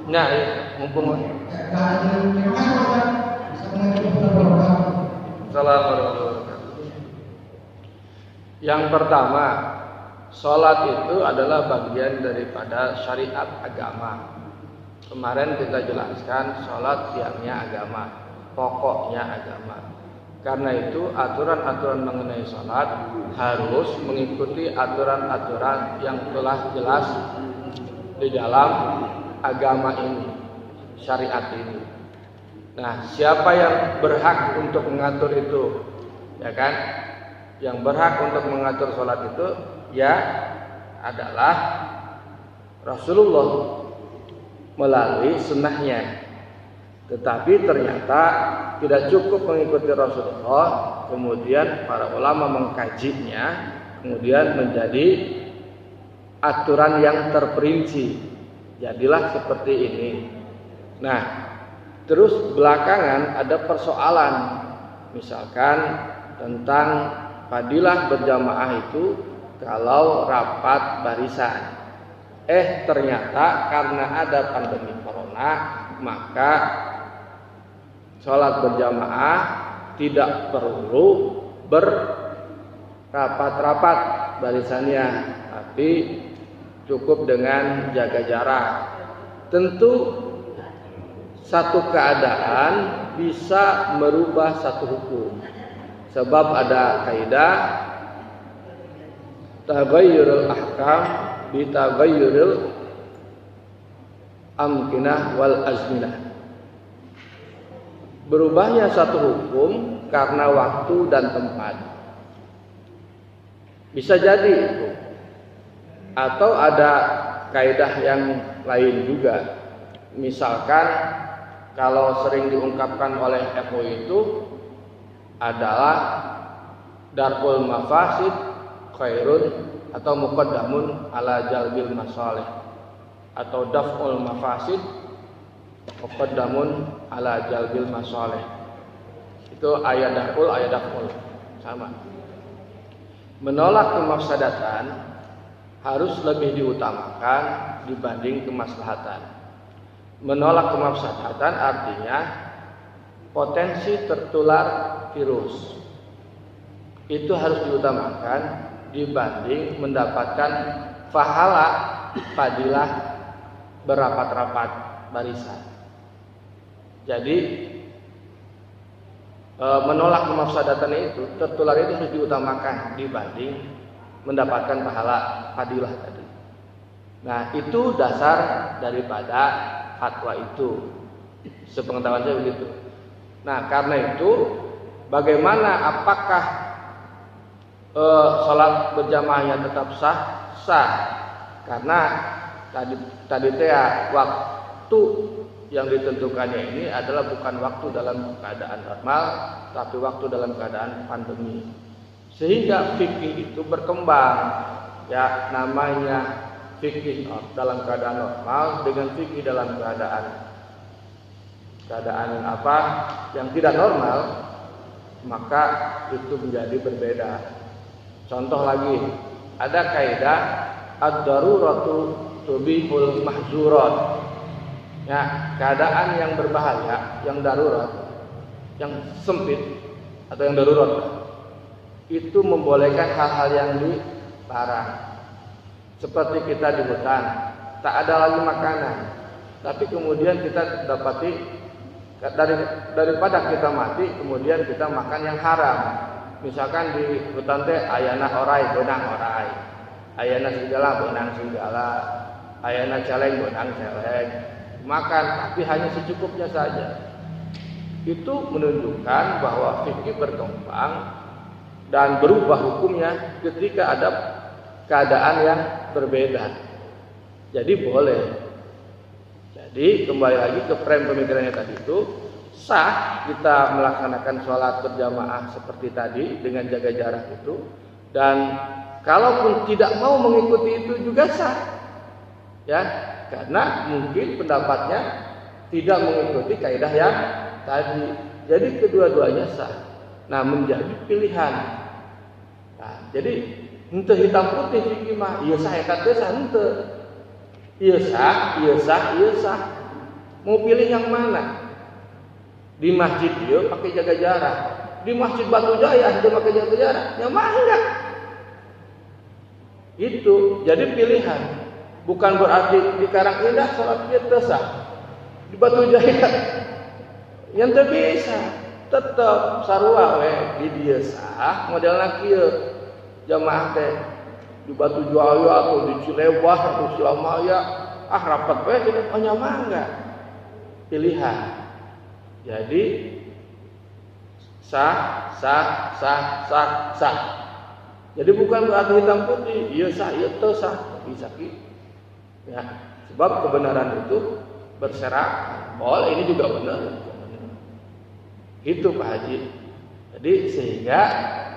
Nah, mumpung Assalamualaikum. Yang pertama, sholat itu adalah bagian daripada syariat agama. Kemarin kita jelaskan sholat tiangnya agama, pokoknya agama. Karena itu aturan-aturan mengenai sholat harus mengikuti aturan-aturan yang telah jelas di dalam agama ini, syariat ini. Nah, siapa yang berhak untuk mengatur itu? Ya kan? Yang berhak untuk mengatur sholat itu ya adalah Rasulullah melalui sunnahnya. Tetapi ternyata tidak cukup mengikuti Rasulullah, kemudian para ulama mengkajinya, kemudian menjadi aturan yang terperinci. Jadilah seperti ini. Nah, terus belakangan ada persoalan, misalkan tentang fadilah berjamaah itu kalau rapat barisan. Ternyata karena ada pandemi corona, maka sholat berjamaah tidak perlu berrapat-rapat barisannya, tapi cukup dengan jaga jarak. Tentu satu keadaan bisa merubah satu hukum, sebab ada kaidah taghayyurul ahkam bi taghayyuril amkinah wal azminah. Berubahnya satu hukum karena waktu dan tempat. Bisa jadi itu. Atau ada kaidah yang lain juga. Misalkan kalau sering diungkapkan oleh MUI itu adalah darul mafasid khairun atau muqaddamun ala jalbil masalih, atau daf'ul mafasid muqaddamun ala jalbil masalih. Itu ayat daf'ul sama. Menolak kemafsadatan harus lebih diutamakan dibanding kemaslahatan. Menolak kemafsadatan artinya potensi tertular virus itu harus diutamakan dibanding mendapatkan pahala fadilah berapat-rapat barisan. Jadi menolak kemafsadatan itu, tertular itu harus diutamakan dibanding mendapatkan pahala fadilah tadi. Nah, itu dasar daripada fatwa itu. Sepengetahuan saya begitu. Nah, karena itu bagaimana, apakah sholat berjamaahnya tetap sah? Sah. Karena tadi waktu yang ditentukannya ini adalah bukan waktu dalam keadaan normal, tapi waktu dalam keadaan pandemi. Sehingga fikih itu berkembang. Ya, namanya fikih dalam keadaan normal dengan fikih dalam keadaan apa yang tidak normal, maka itu menjadi berbeda. Contoh lagi, ada kaidah ad-daruratu tubihul mahzurat. Ya, keadaan yang berbahaya, yang darurat, yang sempit atau yang darurat, itu membolehkan hal-hal yang dilarang. Seperti kita di hutan, tak ada lagi makanan, tapi kemudian kita dapati daripada kita mati, kemudian kita makan yang haram. Misalkan di hutan teh ayana orai, benang orai, ayana segala, benang segala, ayana celeng, benang celeng. Makan, tapi hanya secukupnya saja. Itu menunjukkan bahwa fikih berkembang dan berubah hukumnya ketika ada keadaan yang berbeda. Jadi boleh. Jadi kembali lagi ke frame pemikirannya tadi itu, sah kita melaksanakan sholat berjamaah seperti tadi dengan jaga jarak itu, dan kalaupun tidak mau mengikuti itu juga sah. Ya, karena mungkin pendapatnya tidak mengikuti kaidah yang tadi. Jadi kedua-duanya sah. Nah, menjadi pilihan. Nah, jadi henteu hitam putih fikih mah, ieu sah eta teh sah henteu. Ieu sah, ieu sah, ieu sah. Mau pilih yang mana? Di masjid dia pakai jaga jarak, di masjid Batu Jaya dia pakai jaga jarak, yang mana enggak? Itu jadi pilihan. Bukan berarti di Karangindah sholat dia sah, di Batu Jaya yang bisa tetap sarua we di dia sah modelna kieu jamaah teh di Batu Jaya atau di Cilewah atau Silamaya rapat we jadi hanya mangga pilihan. Jadi sah. Jadi bukan berarti hitam putih, iya sah, iya teu sah, bisa ki. Ya, sebab kebenaran itu berserakan. Oh, ini juga benar. Gitu Pak Haji. Jadi sehingga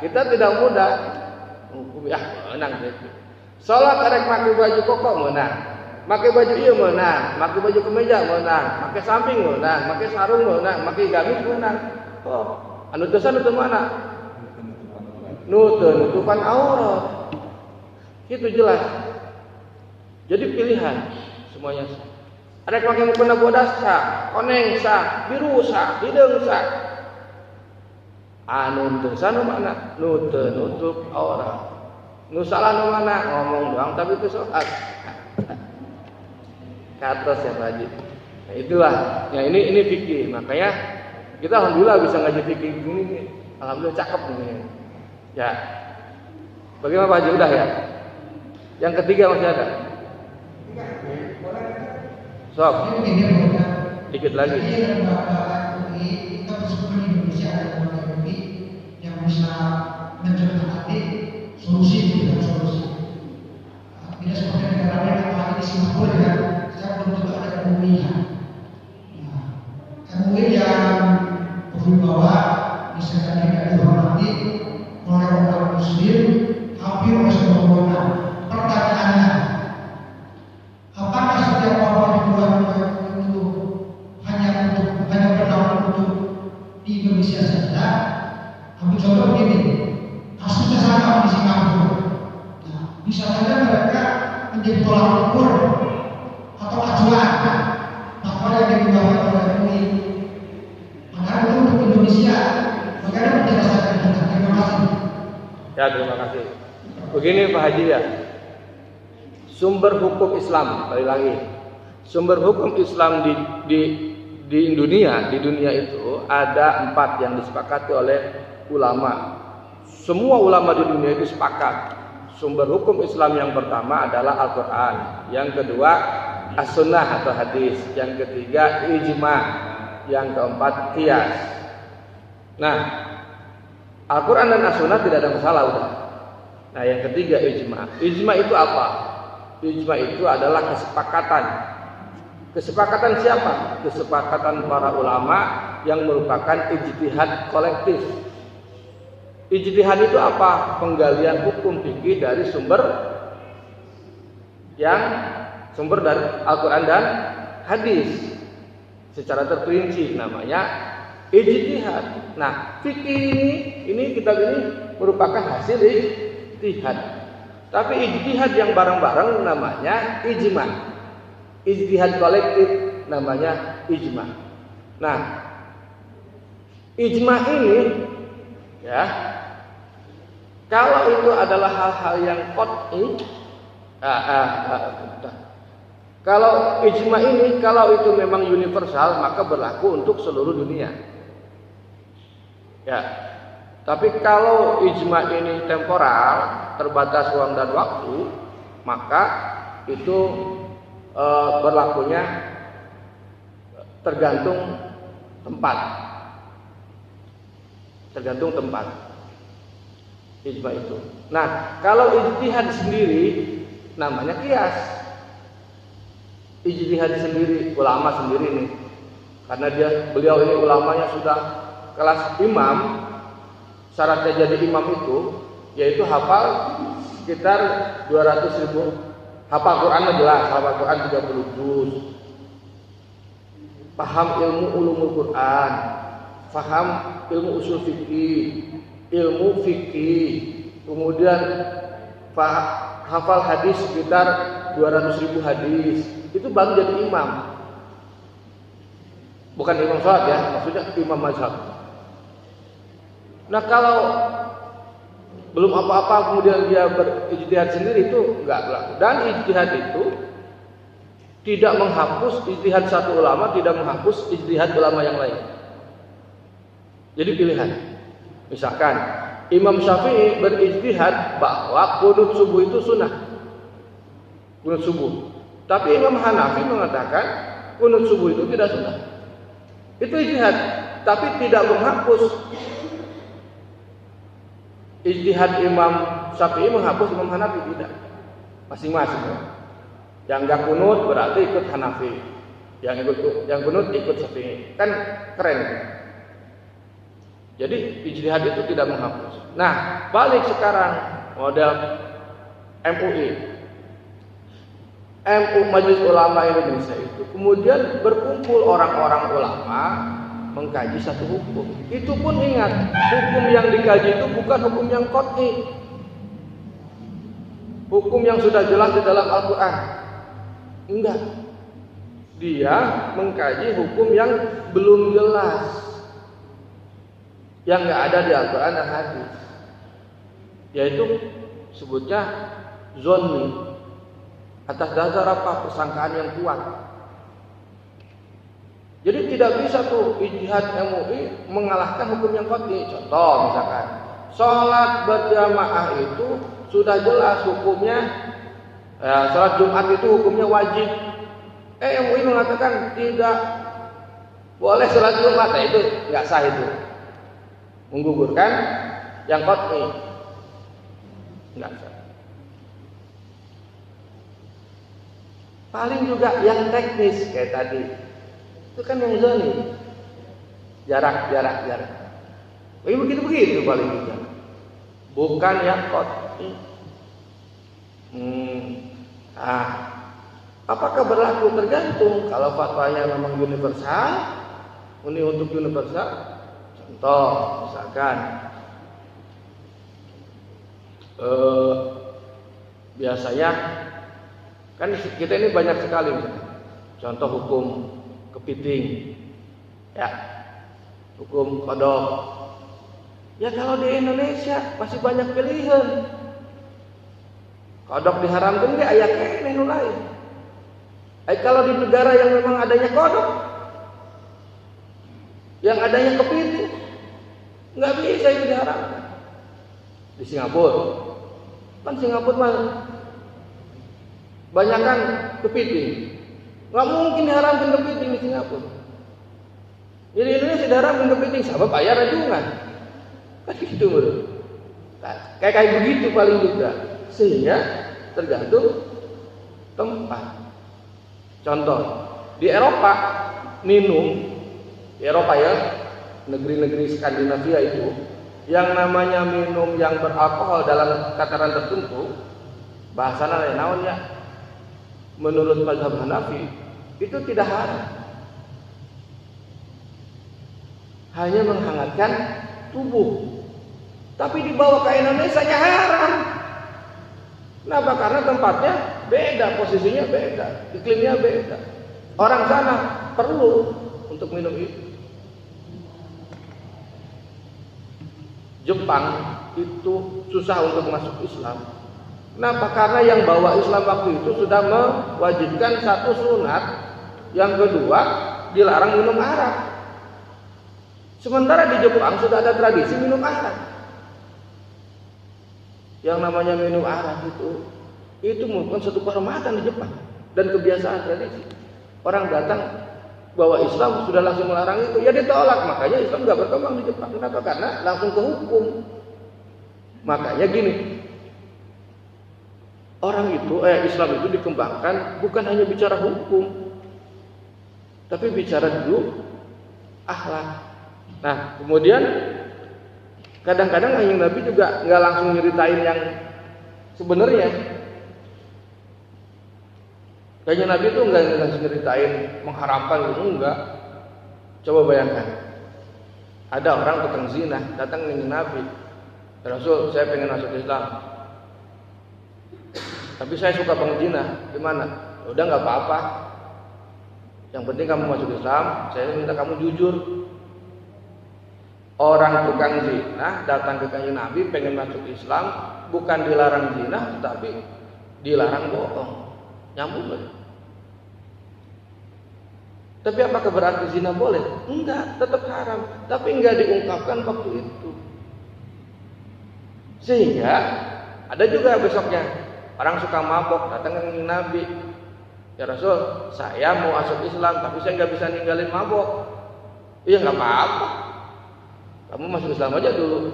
kita tidak mudah menghukumi menang gitu. Salat arek pakai baju koko menang. Pakai baju ieu menang, pakai baju kemeja menang, pakai samping menang, pakai sarung menang, pakai gamis menang. Oh, anu teu itu mana? Nutupan aurat. Itu jelas. Jadi pilihan semuanya sah. Ada yang pakai mukena bodas sah, koneng sah, biru sah, hidung sah. Anu teu sah nu mana? Nutup aurat. Nu salah nu mana? Ngomong doang tapi itu salat. Kata siapa Haji. Nah, itulah. Ya ini fikih. Makanya kita alhamdulillah bisa ngaji fikih gini. Alhamdulillah cakep nih. Ya. Bagaimana Pak Haji? Udah ya? Yang ketiga masih ada? Sok. Dikit lagi. Kita bersyukur di Indonesia ada teknologi yang bisa menceritakan solusi dengan solusi. Tidak seperti negara lain apalagi di Singapura ya. Saya belum tentu ada MUI-nya. MUI yang berwibawa misalkan tidak dihormati oleh orang Muslim, hampir oleh semua orang. Pertanyaannya, apakah setiap orang dibuat itu hanya berlaku untuk di Indonesia saja? Ambil contoh begini, kasusnya sama di Singapura. Nah, bisa saja mereka menjadi tolak ukur atau acuan apa yang dibuat oleh MUI. Maka itu untuk Indonesia, bagaimana menjelaskan kita? Terima kasih. Ya, terima kasih. Begini Pak Haji ya. Sumber hukum Islam, sekali lagi. Sumber hukum Islam di dunia itu ada 4 yang disepakati oleh ulama. Semua ulama di dunia itu sepakat. Sumber hukum Islam yang pertama adalah Al-Quran, yang kedua As-Sunnah atau hadis, yang ketiga ijma, yang keempat qiyas. Nah, Al-Quran dan As-Sunnah tidak ada masalah udah. Nah, yang ketiga ijma. Ijma itu apa? Ijma itu adalah kesepakatan. Kesepakatan siapa? Kesepakatan para ulama yang merupakan ijtihad kolektif. Ijtihad itu apa? Penggalian hukum fikih dari sumber dari Al-Quran dan hadis secara terperinci, namanya ijtihad. Nah, fikih ini kitab ini merupakan hasil ijtihad. Tapi ijtihad yang bareng-bareng namanya ijma. Ijtihad kolektif namanya ijma. Nah, ijma ini ya, kalau itu adalah hal-hal yang qat'i, kalau ijma ini, kalau itu memang universal, maka berlaku untuk seluruh dunia. Ya. Tapi kalau ijma ini temporal, terbatas ruang dan waktu, maka itu berlakunya tergantung tempat. Tergantung tempat. Ijma itu. Nah, kalau ijtihad sendiri namanya qiyas. Ijtihad sendiri, ulama sendiri nih. Karena beliau ini ulamanya sudah kelas imam. Syaratnya jadi imam itu yaitu hafal sekitar 200.000, hafal Quran jelas, hafal Quran 30 juz, paham ilmu ulumul Quran, paham ilmu usul fikih, ilmu fikih, kemudian hafal hadis sekitar 200.000 hadis, itu baru jadi imam. Bukan imam sholat ya, maksudnya imam mazhab. Nah kalau belum apa-apa kemudian dia berijtihad sendiri itu enggak berlaku. Dan ijtihad itu tidak menghapus ijtihad satu ulama, tidak menghapus ijtihad ulama yang lain. Jadi pilihan. Misalkan Imam Syafi'i berijtihad bahwa qunut subuh itu sunnah. Qunut subuh. Tapi Imam Hanafi mengatakan qunut subuh itu tidak sunnah. Itu ijtihad, tapi tidak menghapus ijtihad Imam Syafi'i menghapus Imam Hanafi, tidak. Masing-masing. Yang enggak kunut berarti ikut Hanafi. Yang kunut ikut Syafi'i. Kan keren. Jadi ijtihad itu tidak menghapus. Nah, balik sekarang model MUI. Majelis Ulama Indonesia itu kemudian berkumpul orang-orang ulama mengkaji satu hukum. Itu pun ingat, hukum yang dikaji itu bukan hukum yang qat'i. Hukum yang sudah jelas di dalam Al-Qur'an. Enggak. Dia mengkaji hukum yang belum jelas. Yang enggak ada di Al-Qur'an dan hadis. Yaitu sebutnya zonni. Atas dasar apa? Persangkaan yang kuat. Jadi tidak bisa tuh ijtihad MUI mengalahkan hukum yang qat'i. Contoh misalkan, sholat berjamaah itu sudah jelas hukumnya, sholat Jumat itu hukumnya wajib. MUI mengatakan tidak boleh sholat Jumat, nah itu nggak sah itu, menggugurkan yang qat'i, nggak sah. Paling juga yang teknis kayak tadi. Itu kan yang zoni, jarak. Begitu paling juga. Bukan yang qat'i. Apakah berlaku? Tergantung. Kalau fatwanya memang universal, ini untuk universal. Contoh, misalkan biasanya kan kita ini banyak sekali misalkan. Contoh hukum kepiting, ya, hukum kodok. Ya kalau di Indonesia masih banyak pilihan. Kodok diharamkan nggak? Ayat kene lain. Kalau di negara yang memang adanya kodok, yang adanya kepiting, nggak bisa itu diharamkan. Di Singapura, kan Singapura mah banyakan kepiting. Nggak mungkin diharamkan kepiting di Singapura. Jadi Indonesia diharamkan kepiting, sabab bayar rajungan. Kan gitu bro. Kayak begitu paling juga. Sehingga tergantung tempat. Contoh, di Eropa minum, di Eropa ya, negeri-negeri Skandinavia itu, yang namanya minum yang beralkohol dalam takaran tertentu, bahasanya lain naon ya. Menurut mazhab Hanafi itu tidak haram, hanya menghangatkan tubuh. Tapi dibawa ke Indonesia nya haram. Kenapa? Karena tempatnya beda, posisinya beda, iklimnya beda. Orang sana perlu untuk minum itu. Jepang itu susah untuk masuk Islam. Kenapa? Karena yang bawa Islam waktu itu sudah mewajibkan satu sunat, yang kedua dilarang minum arak. Sementara di Jepang sudah ada tradisi minum arak. Yang namanya minum arak itu merupakan satu kehormatan di Jepang dan kebiasaan tradisi. Orang datang bawa Islam sudah langsung melarang itu, ya ditolak. Makanya Islam nggak berkembang di Jepang. Kenapa? Karena langsung ke hukum. Makanya gini. Orang itu, Islam itu dikembangkan bukan hanya bicara hukum, tapi bicara dulu akhlak. Nah, kemudian kadang-kadang Kanjeng Nabi juga nggak langsung nyeritain yang sebenarnya. Kanjeng Nabi itu nggak langsung nyeritain mengharamkan itu, enggak. Coba bayangkan, ada orang tukang zina datang ke Nabi, Rasul, saya pengen masuk Islam. Tapi saya suka pengzina, gimana? Udah nggak apa-apa. Yang penting kamu masuk Islam, saya minta kamu jujur. Orang tukang zina datang ke kanjeng Nabi pengen masuk Islam, bukan dilarang zina, tetapi dilarang bohong. Nyambung lagi. Tapi apakah berarti zina boleh? Enggak, tetap haram. Tapi enggak diungkapkan waktu itu. Sehingga ada juga besoknya orang suka mabok datang ke kanjeng Nabi. Ya Rasul, saya mau masuk Islam, tapi saya nggak bisa ninggalin mabok. Iya nggak apa-apa. Kamu masuk Islam aja dulu.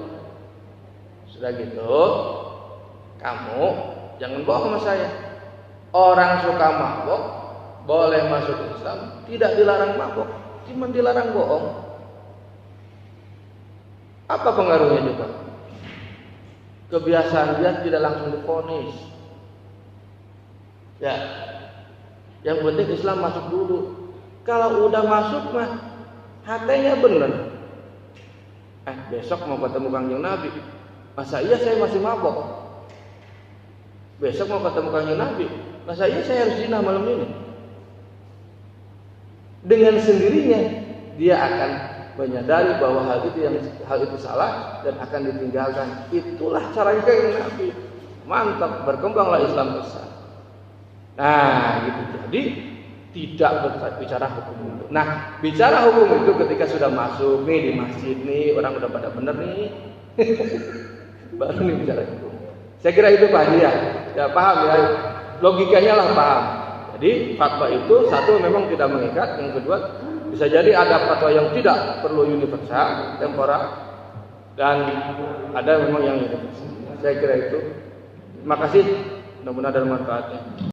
Sudah gitu, kamu jangan bohong sama saya. Orang suka mabok boleh masuk Islam, tidak dilarang mabok, cuma dilarang bohong. Apa pengaruhnya juga? Kebiasaan dia tidak langsung divonis. Ya, yang penting Islam masuk dulu. Kalau udah masuk mah hatinya bener. Besok mau ketemu kanjeng Nabi. Masa iya saya masih mabok? Besok mau ketemu kanjeng Nabi. Masa iya saya harus zina malam ini? Dengan sendirinya dia akan menyadari bahwa hal itu salah dan akan ditinggalkan. Itulah caranya kanjeng Nabi. Mantap, berkembanglah Islam besar. Nah, gitu. Jadi tidak berbicara hukum itu. Nah, bicara hukum itu ketika sudah masuk nih di masjid nih, orang udah pada bener nih, baru nih bicara hukum. Saya kira itu Pak ya. Ya paham ya, logikanya lah paham. Jadi fatwa itu satu memang tidak mengikat, yang kedua bisa jadi ada fatwa yang tidak perlu universal, temporal, dan ada memang yang universal. Saya kira itu. Terima kasih, mudah-mudahan ada manfaatnya.